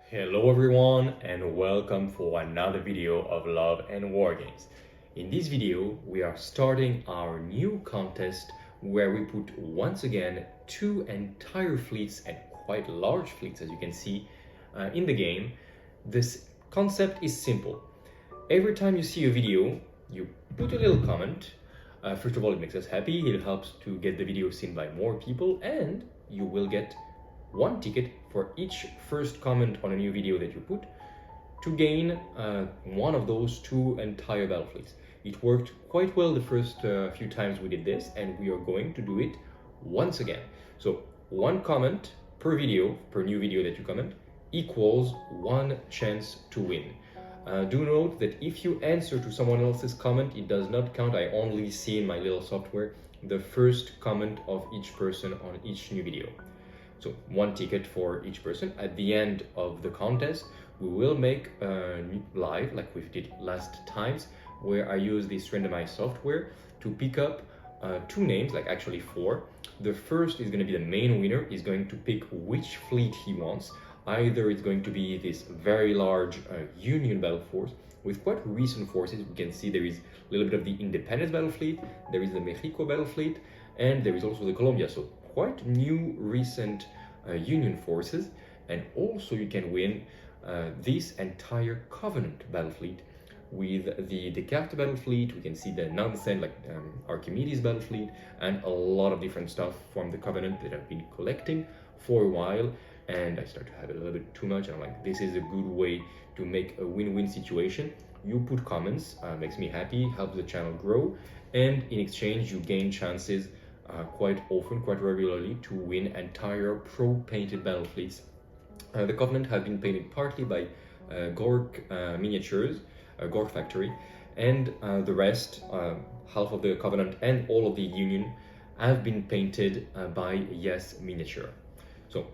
Hello everyone and welcome for another video of Love and Wargames. In this video we are starting our new contest where we put once again two entire fleets and quite large fleets, as you can see in the game. This concept is simple. Every time you see a video you put a little comment. First of all, it makes us happy, it helps to get the video seen by more people, and you will get one ticket for each first comment on a new video that you put to gain one of those two entire battle fleets. It worked quite well the first few times we did this, and we are going to do it once again. So one comment per video, per new video that you comment, equals one chance to win. Do note that if you answer to someone else's comment, it does not count. I only see in my little software the first comment of each person on each new video. So one ticket for each person. At the end of the contest, we will make live, like we did last times, where I use this randomized software to pick up two names, like actually four. The first is going to be the main winner. He's going to pick which fleet he wants. Either it's going to be this very large Union battle force with quite recent forces. We can see there is a little bit of the Independence battle fleet, there is the Mexico battle fleet, and there is also the Colombia. So quite new recent Union forces. And also you can win this entire Covenant battle fleet with the Descartes battle fleet. We can see the nonsense like Archimedes battle fleet and a lot of different stuff from the Covenant that I've been collecting for a while. And I start to have it a little bit too much, and I'm like, this is a good way to make a win-win situation. You put comments, makes me happy, helps the channel grow, and in exchange you gain chances quite often, quite regularly, to win entire pro-painted battle fleets. The Covenant have been painted partly by Gork Miniatures, Gork Factory, and the rest, half of the Covenant and all of the Union, have been painted by Yes Miniature. So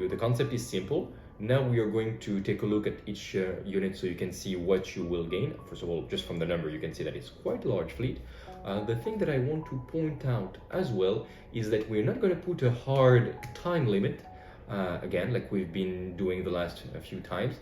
the concept is simple. Now we are going to take a look at each unit so you can see what you will gain. First of all, just from the number, you can see that it's quite a large fleet. The thing that I want to point out as well is that we're not going to put a hard time limit, again, like we've been doing the last few times.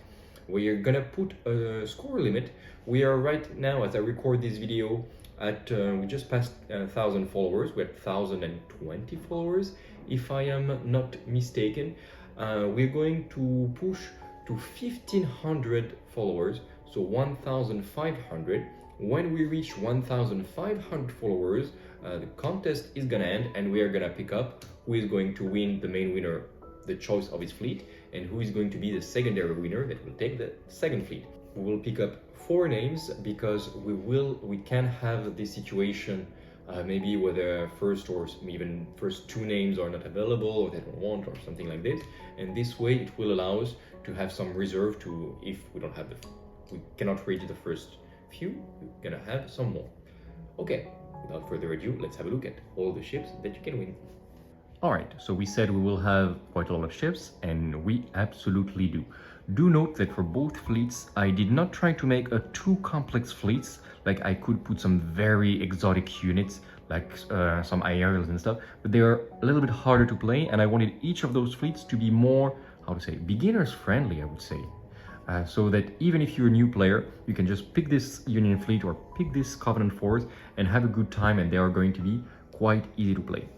We're going to put a score limit. We are right now, as I record this video, at we just passed 1,000 followers. We're at 1,020 followers, if I am not mistaken. We're going to push to 1,500 followers, so 1,500. When we reach 1,500 followers, the contest is gonna end, and we are gonna pick up who is going to win the main winner, the choice of his fleet, and who is going to be the secondary winner that will take the second fleet. We will pick up 4 names because we can have this situation maybe where the first or even first 2 names are not available, or they don't want, or something like this. And this way it will allow us to have some reserve to, if we don't have we cannot reach the first few, we're gonna have some more. Okay, without further ado, let's have a look at all the ships that you can win. Alright, so we said we will have quite a lot of ships, and we absolutely do. Do note that for both fleets, I did not try to make a too complex fleets. Like I could put some very exotic units, like some aerials and stuff, but they are a little bit harder to play, and I wanted each of those fleets to be more, how to say, beginners friendly, I would say. So that even if you're a new player, you can just pick this Union fleet or pick this Covenant force and have a good time, and they are going to be quite easy to play.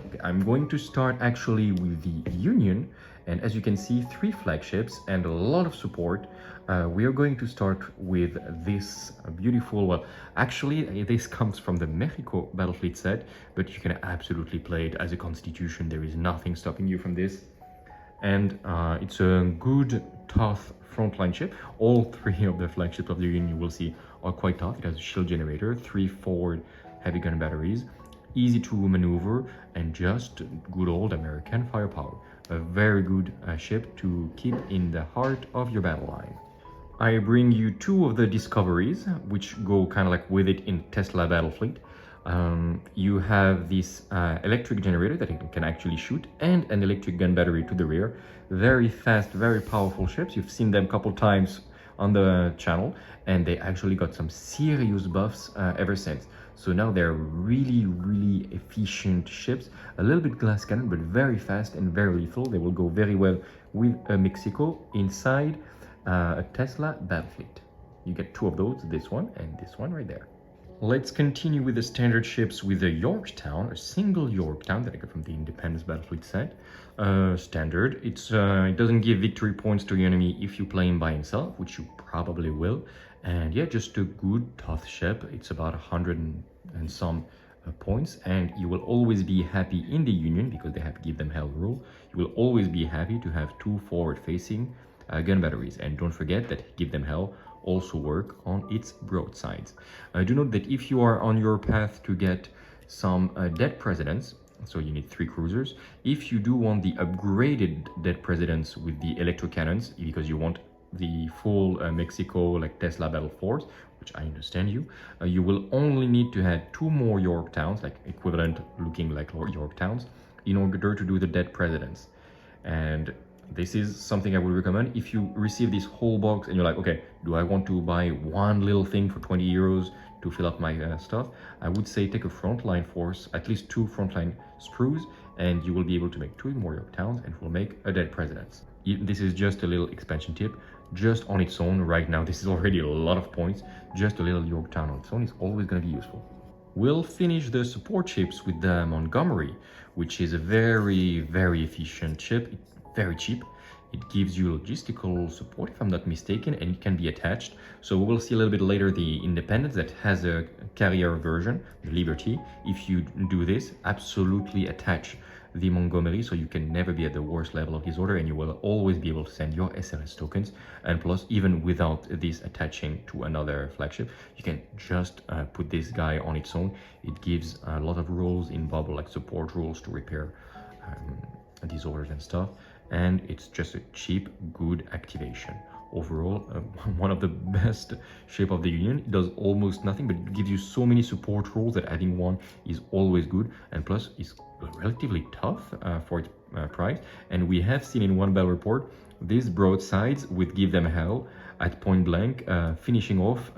Okay, I'm going to start actually with the Union, and as you can see, 3 flagships and a lot of support. We are going to start with this beautiful, well, actually this comes from the Mexico battle fleet set, but you can absolutely play it as a Constitution. There is nothing stopping you from this. And it's a good, tough frontline ship. All 3 of the flagships of the Union you will see are quite tough. It has a shield generator, 3 forward heavy gun batteries, easy to maneuver, and just good old American firepower. A very good ship to keep in the heart of your battle line. I bring you 2 of the discoveries, which go kind of like with it in Tesla battle fleet. You have this electric generator that it can actually shoot, and an electric gun battery to the rear. Very fast, very powerful ships. You've seen them a couple times on the channel, and they actually got some serious buffs ever since. So now they're really efficient ships, a little bit glass cannon, but very fast and very lethal. They will go very well with a Mexico inside a Tesla battle fleet. You get two of those, this one and this one right there. Let's continue with the standard ships with the Yorktown, a single Yorktown that I got from the Independence Battlefleet set. Standard. It doesn't give victory points to your enemy if you play him by himself, which you probably will. And yeah, just a good, tough ship. It's about 100 and some points, and you will always be happy in the Union because they have give them hell rule. You will always be happy to have two forward-facing gun batteries, and don't forget that give them hell also work on its broadsides. Do note that if you are on your path to get some dead presidents, so you need 3 cruisers, if you do want the upgraded dead presidents with the electro cannons, because you want the full Mexico like Tesla battle force, which I understand you will only need to have 2 more Yorktowns, like equivalent looking like Yorktowns, in order to do the dead presidents. And this is something I would recommend. If you receive this whole box and you're like, okay, do I want to buy one little thing for 20 euros to fill up my stuff? I would say take a frontline force, at least 2 frontline screws, and you will be able to make 2 more Yorktowns and will make a dead presidents. This is just a little expansion tip. Just on its own right now, this is already a lot of points. Just a little Yorktown on its own is always going to be useful. We'll finish the support ships with the Montgomery, which is a very efficient ship. Very cheap. It gives you logistical support, if I'm not mistaken, and it can be attached. So we will see a little bit later the Independence that has a carrier version, the Liberty. If you do this, absolutely attach the Montgomery, so you can never be at the worst level of his order, and you will always be able to send your SRS tokens. And plus, even without this attaching to another flagship, you can just put this guy on its own. It gives a lot of rules in bubble, like support rules to repair these orders and stuff. And it's just a cheap, good activation. Overall, one of the best ship of the Union. It does almost nothing, but it gives you so many support rules that adding one is always good, and plus it's relatively tough for its price. And we have seen in one battle report these broadsides with give them hell at point blank, finishing off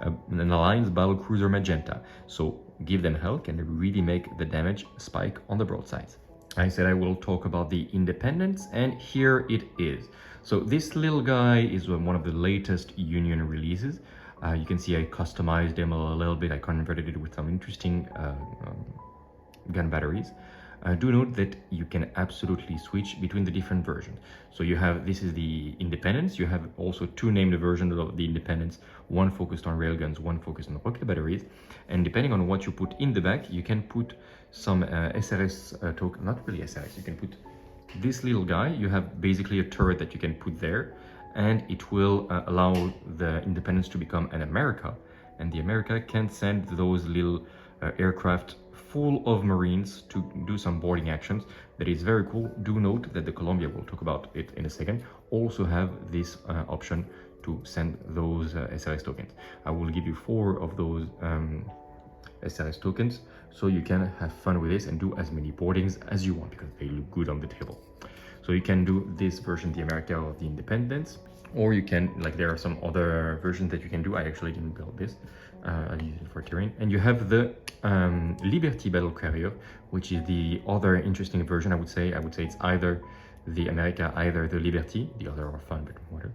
an Alliance battle cruiser Magenta. So give them hell can really make the damage spike on the broadsides. I said I will talk about the Independence, and here it is. So this little guy is one of the latest Union releases. You can see I customized him a little bit. I converted it with some interesting gun batteries. Do note that you can absolutely switch between the different versions. So you have, this is the Independence. You have also 2 named versions of the Independence, one focused on railguns, one focused on rocket batteries. And depending on what you put in the back, you can put some SRS token, not really SRS, you can put this little guy. You have basically a turret that you can put there, and it will allow the Independence to become an America. And the America can send those little aircraft full of Marines to do some boarding actions. That is very cool. Do note that the Columbia, we'll talk about it in a second, also have this option to send those SRS tokens. I will give you 4 of those SRS tokens, so you can have fun with this and do as many boardings as you want because they look good on the table. So you can do this version, the America or the Independence, or you can, like, there are some other versions that you can do. I actually didn't build this. I'll use it for terrain. And you have the Liberty battle carrier, which is the other interesting version. I would say it's either the America, either the Liberty. The other are fun, but whatever.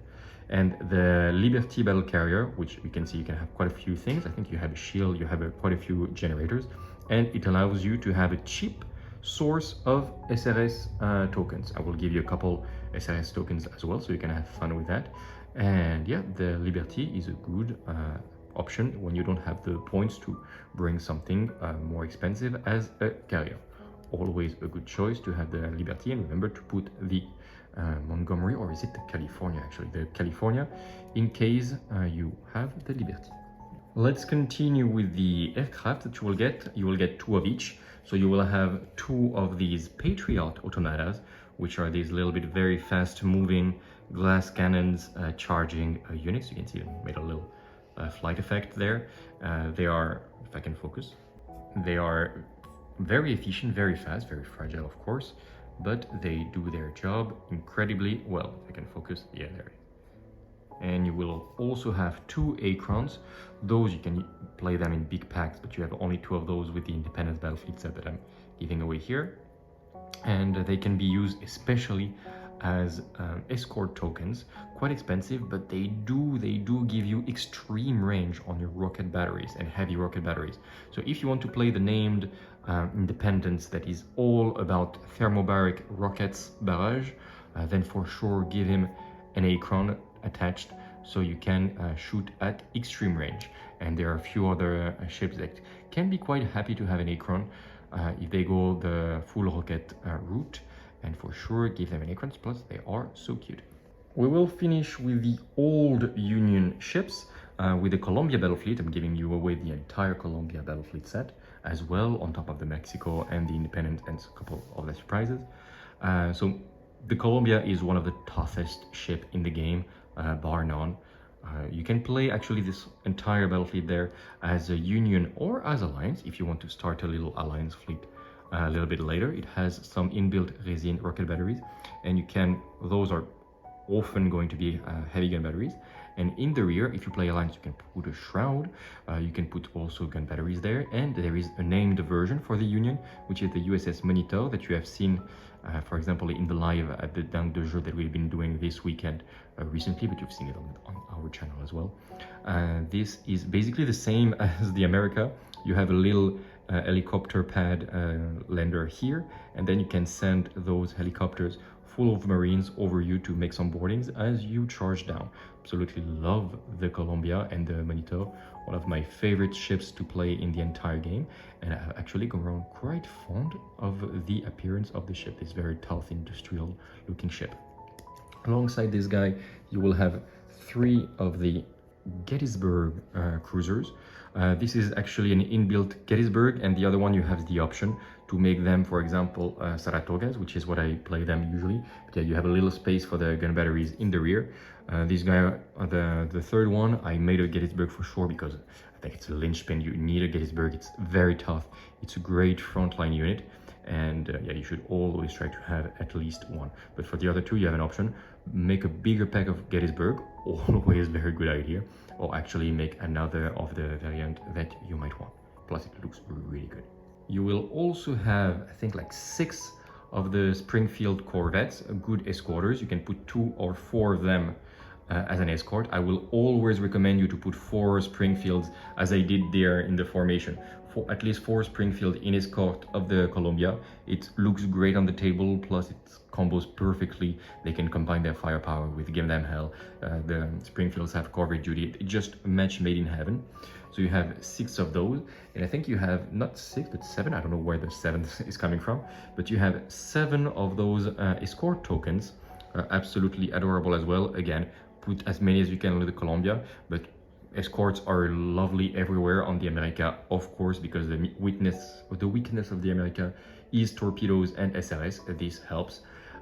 And the Liberty battle carrier, which you can see you can have quite a few things. I think you have a shield, you have quite a few generators, and it allows you to have a cheap source of SRS tokens. I will give you a couple SRS tokens as well, so you can have fun with that. And yeah, the Liberty is a good option when you don't have the points to bring something more expensive as a carrier. Always a good choice to have the Liberty, and remember to put the Montgomery, or is it the California actually? The California, in case you have the Liberty. Let's continue with the aircraft that you will get. You will get 2 of each. So you will have 2 of these Patriot automatas, which are these little bit very fast moving glass cannons charging units. You can see them made a little flight effect there. They are, if I can focus, they are very efficient, very fast, very fragile of course, but they do their job incredibly well. If I can focus, yeah, there it is. And you will also have 2 Acrons. Those you can play them in big packs, but you have only 2 of those with the Independence Battlefield set that I'm giving away here. And they can be used especially as escort tokens. Quite expensive, but they do give you extreme range on your rocket batteries and heavy rocket batteries. So if you want to play the named Independence that is all about thermobaric rockets barrage, then for sure give him an Acron attached, so you can shoot at extreme range. And there are a few other ships that can be quite happy to have an Acron if they go the full rocket route, and for sure give them an Acron, plus they are so cute. We will finish with the old Union ships with the Columbia battle fleet. I'm giving you away the entire Columbia battle fleet set as well, on top of the Mexico and the Independence and a couple of the surprises. So the Columbia is one of the toughest ship in the game, bar none. You can play actually this entire battle fleet there as a Union or as Alliance if you want to start a little Alliance fleet a little bit later. It has some inbuilt resin rocket batteries, and you can, those are often going to be heavy gun batteries. And in the rear, if you play Alliance, you can put a Shroud, you can put also gun batteries there, and there is a named version for the Union, which is the USS Monitor that you have seen, for example, in the live at the Dingue de Jeu that we've been doing this weekend recently, but you've seen it on our channel as well. This is basically the same as the America. You have a little helicopter pad lander here, and then you can send those helicopters full of Marines over you to make some boardings as you charge down. Absolutely love the Columbia and the Monitor, one of my favorite ships to play in the entire game, and I've actually grown quite fond of the appearance of the ship, this very tough industrial looking ship. Alongside this guy, you will have 3 of the Gettysburg cruisers. This is actually an inbuilt Gettysburg, and the other one you have the option to make them, for example, Saratogas, which is what I play them usually. But yeah, you have a little space for the gun batteries in the rear. This guy, the third one, I made a Gettysburg for sure because I think it's a linchpin. You need a Gettysburg. It's very tough. It's a great frontline unit, and yeah, you should always try to have at least one. But for the other 2, you have an option. Make a bigger pack of Gettysburg, always very good idea, or actually make another of the variant that you might want. Plus it looks really good. You will also have, I think, like 6 of the Springfield Corvettes, good escorters. You can put 2 or 4 of them as an escort. I will always recommend you to put 4 Springfields, as I did there in the formation. At least 4 Springfield in escort of the Columbia. It looks great on the table, plus it combos perfectly. They can combine their firepower with Give Them Hell. The Springfields have corvette duty. It's just a match made in heaven. So you have 6 of those, and I think you have not 6 but 7. I don't know where the 7th is coming from, but you have 7 of those escort tokens. Absolutely adorable as well. Again, put as many as you can on the Columbia, but escorts are lovely everywhere on the America, of course, because the weakness of the America is torpedoes and SRS. This helps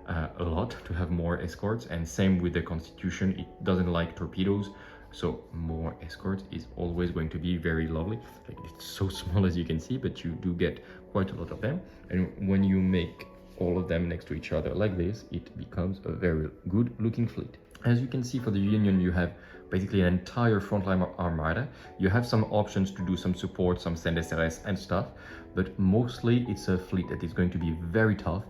a lot to have more escorts, and same with the Constitution. It doesn't like torpedoes, so more escorts is always going to be very lovely. It's so small, as you can see, but you do get quite a lot of them, and when you make all of them next to each other like this, it becomes a very good looking fleet. As you can see, for the Union, you have basically an entire frontline armada. You have some options to do some support, some send SRS and stuff, but mostly it's a fleet that is going to be very tough,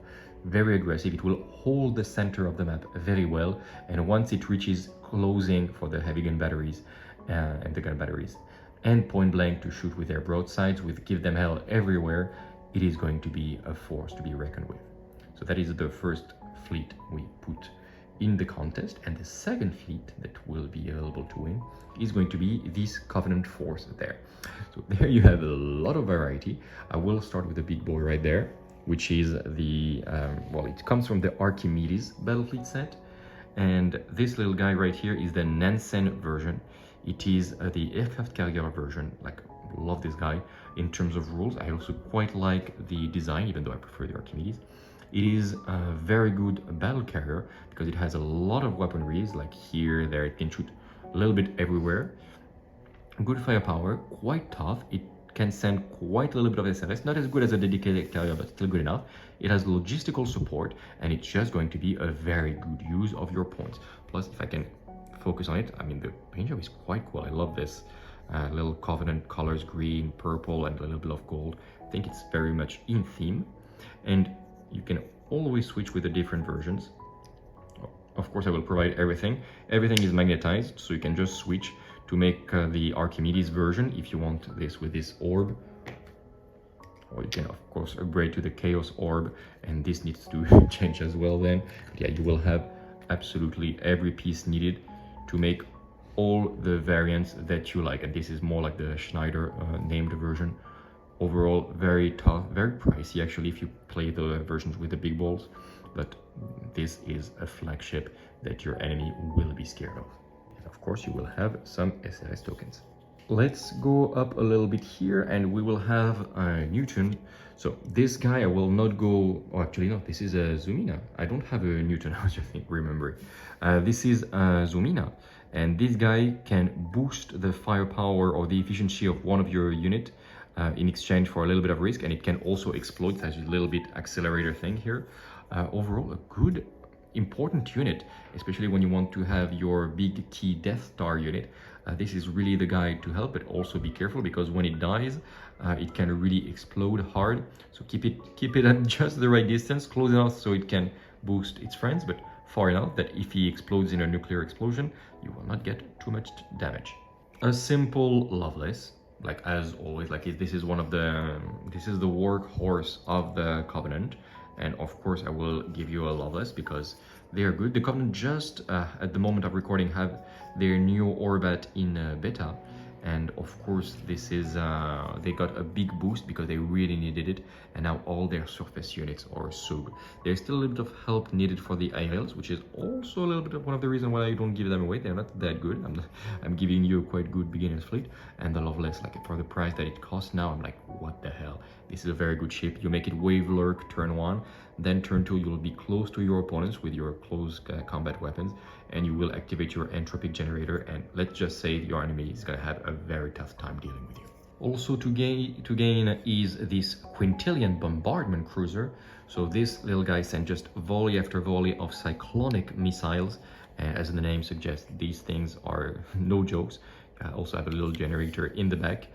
very aggressive. It will hold the center of the map very well, and once it reaches closing for the heavy gun batteries and the gun batteries and point blank to shoot with their broadsides, with Give Them Hell everywhere, it is going to be a force to be reckoned with. So that is the first fleet we put in the contest, and the second fleet that will be available to win is going to be this Covenant force there. So there you have a lot of variety. I will start with the big boy right there, which is the well, it comes from the Archimedes battle fleet set, and this little guy right here is the Nansen version. It is the aircraft carrier version. Like, love this guy. In terms of rules, I also quite like the design, even though I prefer the Archimedes. It is a very good battle carrier because it has a lot of weaponries, like here, there. It can shoot a little bit everywhere. Good firepower, quite tough. It can send quite a little bit of SRS, not as good as a dedicated carrier, but still good enough. It has logistical support, and it's just going to be a very good use of your points. Plus, if I can focus on it. I mean, the paint job is quite cool. I love this. Little Covenant colors, green, purple, and a little bit of gold. I think it's very much in theme. And you can always switch with the different versions. Of course, I will provide everything. Everything is magnetized, so you can just switch to make the Archimedes version if you want this with this orb. Or you can, of course, upgrade to the Chaos Orb, and this needs to change as well then. But yeah, you will have absolutely every piece needed to make all the variants that you like. And this is more like the Schneider named version. Overall, very tough, very pricey actually if you play the versions with the big balls. But this is a flagship that your enemy will be scared of. And of course, you will have some SRS tokens. Let's go up a little bit here and we will have Newton. So this guy I will not go, oh actually no, this is a Zumina. I don't have a Newton, I was just remembering. This is a Zumina, and this guy can boost the firepower or the efficiency of one of your unit in exchange for a little bit of risk, and it can also explode. It has a little bit accelerator thing here. Overall, a good important unit, especially when you want to have your big key Death Star unit. This is really the guy to help, but also be careful because when it dies, it can really explode hard. So keep it at just the right distance, close enough so it can boost its friends, but far enough that if he explodes in a nuclear explosion, you will not get too much damage. A simple Loveless, like as always, like this is the workhorse of the Covenant. And of course I will give you a Loveless because they are good. The Covenant just at the moment of recording have their new Orbat in beta, and of course this is they got a big boost because they really needed it, and now all their surface units are so good. There's still a little bit of help needed for the aerials, which is also a little bit of one of the reasons why I don't give them away. They're not that good. I'm giving you a quite good beginner's fleet, and the Loveless, like for the price that it costs now, I'm like, what the hell? This is a very good ship. You make it wave lurk turn 1, then turn 2 you'll be close to your opponents with your close combat weapons, and you will activate your entropic generator, and let's just say your enemy is gonna have a very tough time dealing with you. Also to gain is this Quintillion bombardment cruiser. So this little guy sends just volley after volley of cyclonic missiles. As the name suggests, these things are no jokes. Also have a little generator in the back.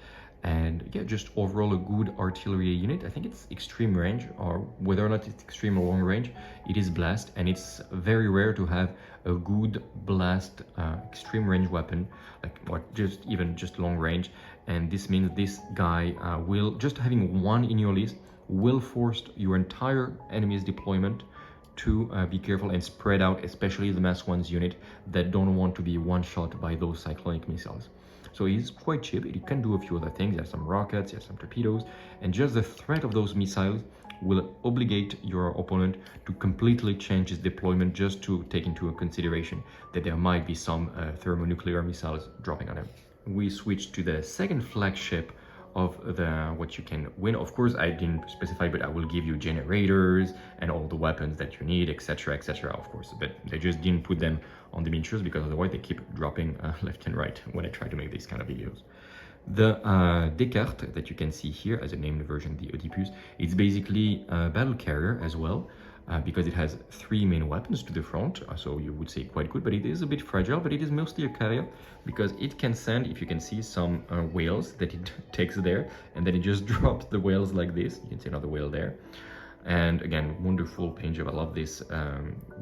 And yeah, just overall a good artillery unit. I think it's extreme range, or whether or not it's extreme or long range, it is blast, and it's very rare to have a good blast extreme range weapon, like, or just long range. And this means this guy will, just having one in your list will force your entire enemy's deployment to be careful and spread out, especially the mass ones unit that don't want to be one shot by those cyclonic missiles. So he's quite cheap. It can do a few other things. He has some rockets, he has some torpedoes, and just the threat of those missiles will obligate your opponent to completely change his deployment, just to take into consideration that there might be some thermonuclear missiles dropping on him. We switch to the second flagship of what you can win. Of course, I didn't specify, but I will give you generators and all the weapons that you need, etc, etc, of course. But they just didn't put them on the miniatures because otherwise they keep dropping left and right when I try to make these kind of videos. The Descartes that you can see here as a named version, the Oedipus, it's basically a battle carrier as well, because it has 3 main weapons to the front, so you would say quite good, but it is a bit fragile, but it is mostly a carrier because it can send, if you can see, some whales that it takes there, and then it just drops the whales like this. You can see another whale there. And again, wonderful paint job. I love this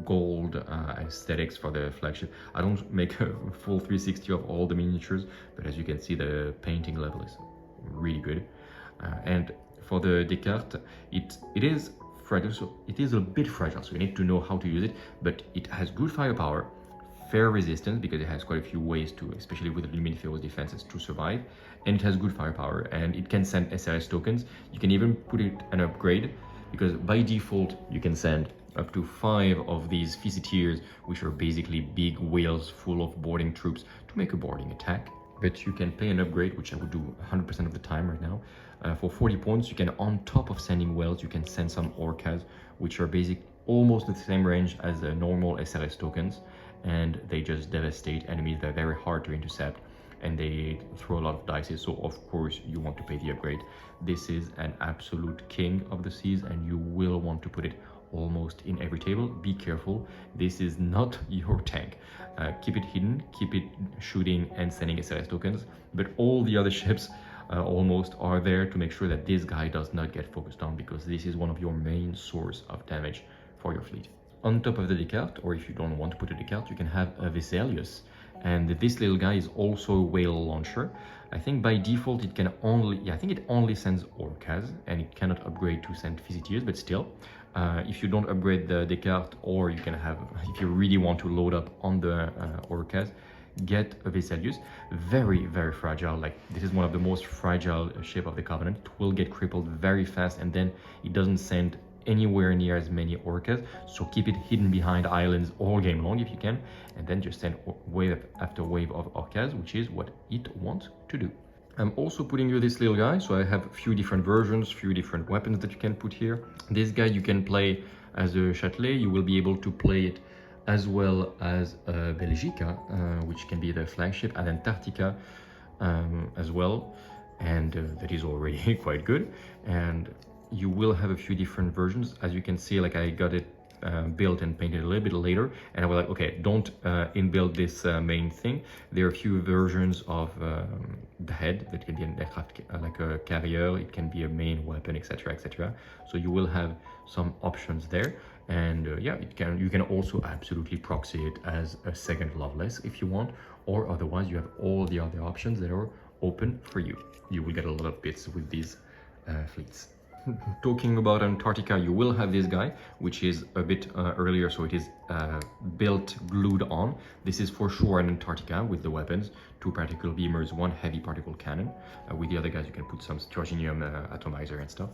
gold aesthetics for the flagship. I don't make a full 360 of all the miniatures, but as you can see, the painting level is really good. And for the Descartes, it is fragile, so it is a bit fragile, so you need to know how to use it, but it has good firepower, fair resistance because it has quite a few ways to, especially with the Luminiferous defenses, to survive, and it has good firepower, and it can send SRS tokens. You can even put it an upgrade, because by default you can send up to 5 of these Visiteers, which are basically big whales full of boarding troops, to make a boarding attack. But you can pay an upgrade, which I would do 100% of the time right now. For 40 points, you can, on top of sending whales, you can send some orcas, which are almost the same range as the normal SRS tokens, and they just devastate enemies. They're very hard to intercept, and they throw a lot of dice, so of course you want to pay the upgrade. This is an absolute king of the seas, and you will want to put it almost in every table. Be careful, this is not your tank. Keep it hidden, keep it shooting and sending SLS tokens, but all the other ships almost are there to make sure that this guy does not get focused on, because this is one of your main source of damage for your fleet. On top of the Descartes, or if you don't want to put a Descartes, you can have a Vesalius. And this little guy is also a whale launcher. I think by default it can only, I think it only sends orcas, and it cannot upgrade to send visitors, but still, if you don't upgrade the Descartes, or you can have, if you really want to load up on the orcas, get a Vesalius. Very, very fragile. Like, this is one of the most fragile ship of the Covenant. It will get crippled very fast, and then it doesn't send anywhere near as many orcas, so keep it hidden behind islands all game long if you can, and then just send wave after wave of orcas, which is what it wants to do. I'm also putting you this little guy, so I have a few different versions, few different weapons that you can put here. This guy you can play as a Châtelet. You will be able to play it as well as Belgica, which can be the flagship, and Antarctica as well, and that is already quite good. And you will have a few different versions. As you can see, like, I got it built and painted a little bit later, and I was like, okay, don't inbuild this main thing. There are a few versions of the head that can be an aircraft, like a carrier, it can be a main weapon, etc, etc. So you will have some options there, and yeah, you can also absolutely proxy it as a second Loveless if you want, or otherwise you have all the other options that are open for you. You will get a lot of bits with these fleets. Talking about Antarctica, you will have this guy, which is a bit earlier, so it is built, glued on. This is for sure an Antarctica with the weapons, 2 particle beamers, 1 heavy particle cannon. With the other guys, you can put some Sturgeonium atomizer and stuff.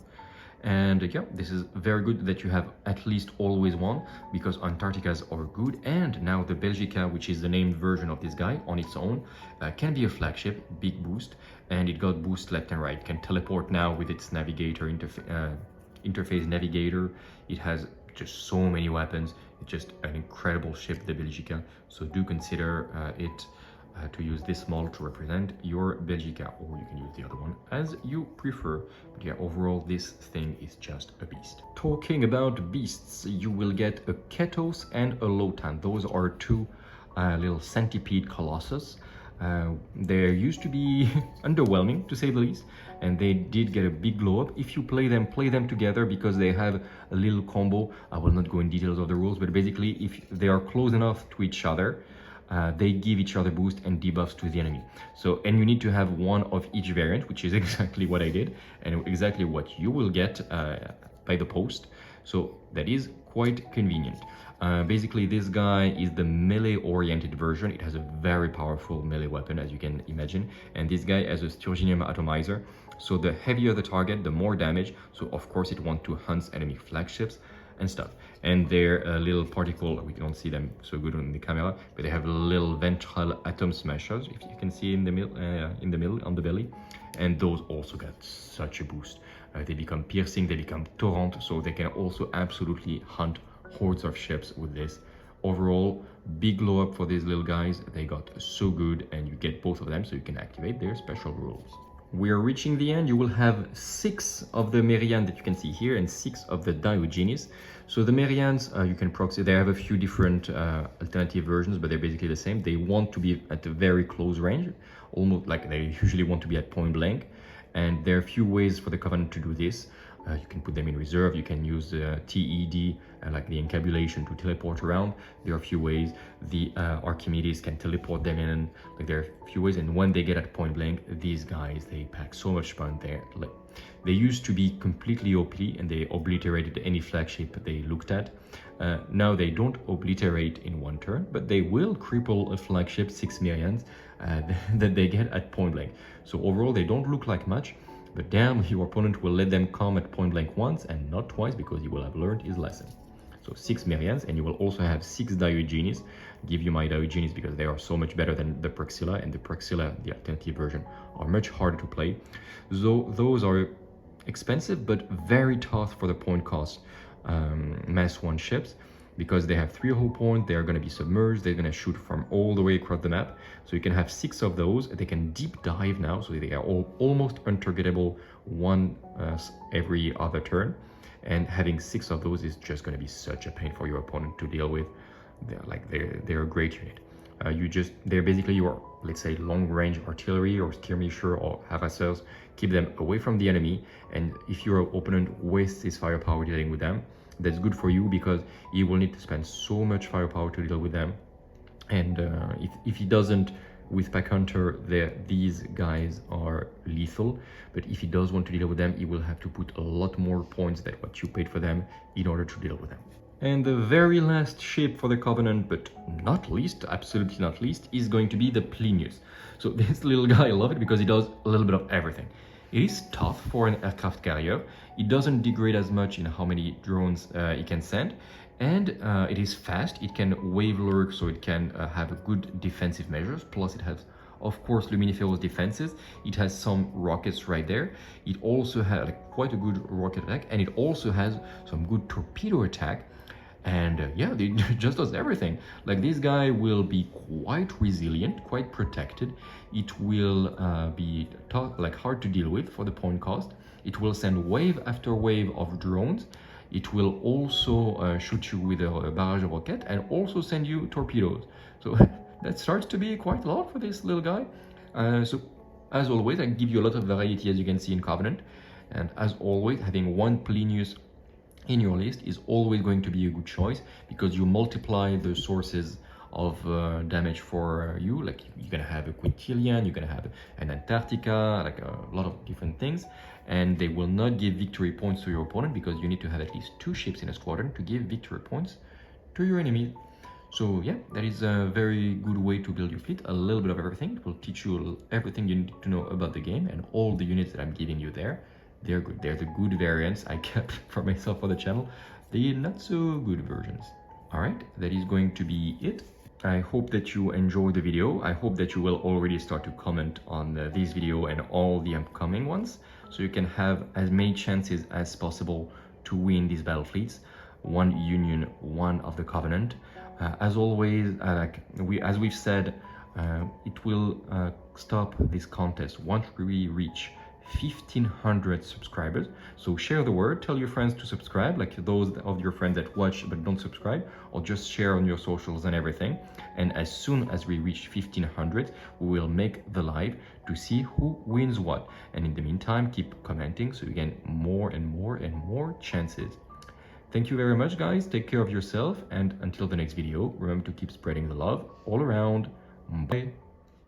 And yeah, this is very good that you have at least always one, because Antarcticas are good. And now the Belgica, which is the named version of this guy on its own, can be a flagship, big boost, and it got boost left and right. It can teleport now with its navigator interface navigator. It has just so many weapons. It's just an incredible ship, the Belgica. So do consider it to use this model to represent your Belgica, or you can use the other one as you prefer. But yeah, overall this thing is just a beast. Talking about beasts, you will get a Ketos and a Lotan. Those are 2 little centipede colossus. They used to be underwhelming, to say the least, and they did get a big glow up. If you play them together, because they have a little combo. I will not go in details of the rules, but basically if they are close enough to each other, they give each other boost and debuffs to the enemy. So, and you need to have 1 of each variant, which is exactly what I did, and exactly what you will get by the post. So that is quite convenient. Basically, this guy is the melee-oriented version. It has a very powerful melee weapon, as you can imagine. And this guy has a Sturgeonium atomizer. So the heavier the target, the more damage. So of course it wants to hunt enemy flagships and stuff. And their little particle, we don't see them so good on the camera, but they have little ventral atom smashers, if you can see in the middle on the belly. And those also got such a boost. They become piercing, they become torrent, so they can also absolutely hunt hordes of ships with this. Overall, big glow up for these little guys. They got so good, and you get both of them so you can activate their special rules. We are reaching the end. You will have 6 of the Merian that you can see here and 6 of the Diogenes. So the Merians, you can proxy. They have a few different alternative versions, but they're basically the same. They want to be at a very close range, almost like they usually want to be at point blank. And there are a few ways for the Covenant to do this. You can put them in reserve. You can use TED, like the encabulation, to teleport around. There are a few ways. The Archimedes can teleport them in. Like, there are a few ways. And when they get at point blank, these guys, they pack so much fun there. Like, they used to be completely OP, and they obliterated any flagship they looked at. Now they don't obliterate in one turn, but they will cripple a flagship 6 Merians that they get at point blank. So overall, they don't look like much. But damn, your opponent will let them come at point blank once and not twice, because he will have learned his lesson. So 6 Merians, and you will also have 6 Diogenes. Give you my Diogenes because they are so much better than the Praxilla, and the Praxilla, the alternative version, are much harder to play. So those are expensive but very tough for the point cost mass 1 ships, because they have 3 hull point, they're going to be submerged, they're going to shoot from all the way across the map. So you can have 6 of those. They can deep dive now, so they are almost untargetable 1 every other turn. and having 6 of those is just going to be such a pain for your opponent to deal with. They're a great unit. They're basically your, let's say, long range artillery or skirmisher or harassers. Keep them away from the enemy, and if your opponent wastes his firepower dealing with them, that's good for you, because he will need to spend so much firepower to deal with them. And if he doesn't, with Pack Hunter, these guys are lethal, but if he does want to deal with them, he will have to put a lot more points than what you paid for them in order to deal with them. And the very last ship for the Covenant, but not least, absolutely not least, is going to be the Plinius. So this little guy, I love it because he does a little bit of everything. It is tough for an aircraft carrier. It doesn't degrade as much in how many drones it can send, and it is fast. It can wave lurk, so it can have good defensive measures. Plus it has, of course, luminiferous defenses. It has some rockets right there. It also has quite a good rocket attack, and it also has some good torpedo attack. And yeah, it just does everything. Like, this guy will be quite resilient, quite protected. It will be tough, hard to deal with for the point cost. It will send wave after wave of drones. It will also shoot you with a barrage of rocket and also send you torpedoes. So that starts to be quite a lot for this little guy. So as always, I give you a lot of variety, as you can see in Covenant. And as always, having one Plinius in your list is always going to be a good choice, because you multiply the sources of damage for you. Like, you're gonna have a Quintilian, you're gonna have an Antarctica, like a lot of different things, and they will not give victory points to your opponent, because you need to have at least 2 ships in a squadron to give victory points to your enemy. So yeah, that is a very good way to build your fleet. A little bit of everything. It will teach you everything you need to know about the game, and all the units that I'm giving you there, they're good. They're the good variants I kept for myself for the channel. The not so good versions. All right, that is going to be it. I hope that you enjoyed the video. I hope that you will already start to comment on this video and all the upcoming ones, so you can have as many chances as possible to win these battle fleets. One Union, one of the Covenant. As always, as we've said, it will stop this contest once we reach 1,500 subscribers. So share the word, tell your friends to subscribe, like those of your friends that watch but don't subscribe, or just share on your socials and everything. And as soon as we reach 1,500, we will make the live to see who wins what. And in the meantime, keep commenting so you get more and more and more chances. Thank you very much, guys. Take care of yourself, and until the next video, remember to keep spreading the love all around. Bye.